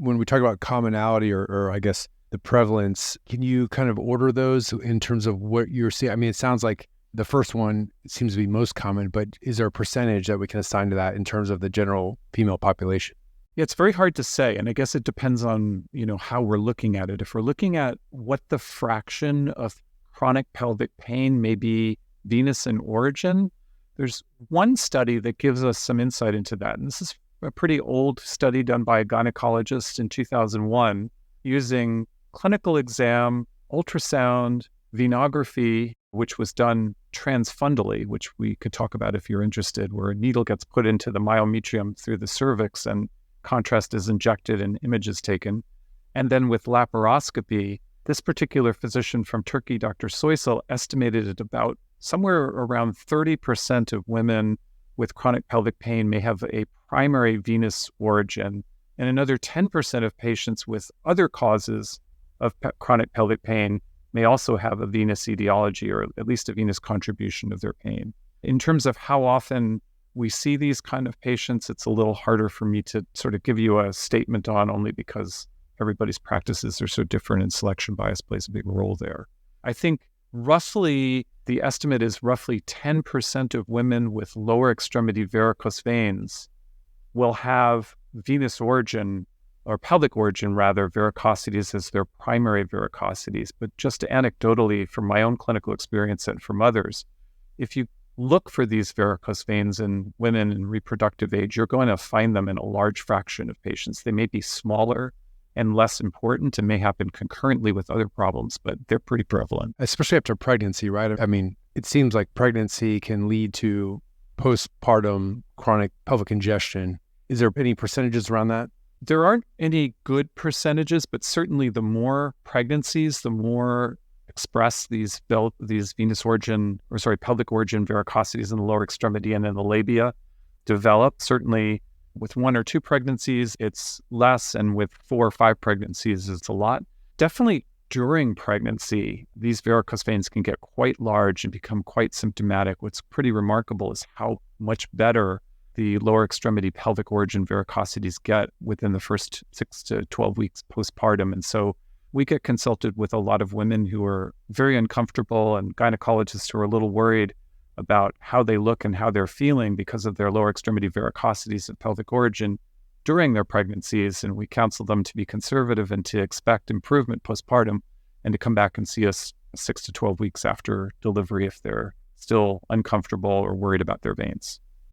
when we talk about commonality or I guess the prevalence, can you kind of order those in terms of what you're seeing? I mean, it sounds like the first one seems to be most common, but is there a percentage that we can assign to that in terms of the general female population? Yeah, it's very hard to say. And I guess it depends on, how we're looking at it. If we're looking at what the fraction of chronic pelvic pain may be venous in origin, there's one study that gives us some insight into that. And this is a pretty old study done by a gynecologist in 2001 using clinical exam, ultrasound, venography, which was done transfundally, which we could talk about if you're interested, where a needle gets put into the myometrium through the cervix and contrast is injected and image is taken. And then with laparoscopy, this particular physician from Turkey, Dr. Soysel, estimated at about somewhere around 30% of women with chronic pelvic pain may have a primary venous origin, and another 10% of patients with other causes of chronic pelvic pain may also have a venous etiology or at least a venous contribution of their pain. In terms of how often we see these kind of patients, it's a little harder for me to sort of give you a statement on, only because everybody's practices are so different and selection bias plays a big role there. I think roughly the estimate is roughly 10% of women with lower extremity varicose veins will have venous origin or pelvic origin rather, varicosities as their primary varicosities. But just anecdotally, from my own clinical experience and from others, if you look for these varicose veins in women in reproductive age, you're going to find them in a large fraction of patients. They may be smaller and less important and may happen concurrently with other problems, but they're pretty prevalent. Especially after pregnancy, right? I mean, it seems like pregnancy can lead to postpartum chronic pelvic congestion. Is there any percentages around that? There aren't any good percentages, but certainly the more pregnancies, the more express these venous origin, pelvic origin varicosities in the lower extremity and in the labia develop. Certainly with 1 or 2 pregnancies, it's less, and with 4 or 5 pregnancies, it's a lot. Definitely during pregnancy, these varicose veins can get quite large and become quite symptomatic. What's pretty remarkable is how much better the lower extremity pelvic origin varicosities get within the first 6 to 12 weeks postpartum. And so we get consulted with a lot of women who are very uncomfortable and gynecologists who are a little worried about how they look and how they're feeling because of their lower extremity varicosities of pelvic origin during their pregnancies. And we counsel them to be conservative and to expect improvement postpartum and to come back and see us 6 to 12 weeks after delivery if they're still uncomfortable or worried about their veins.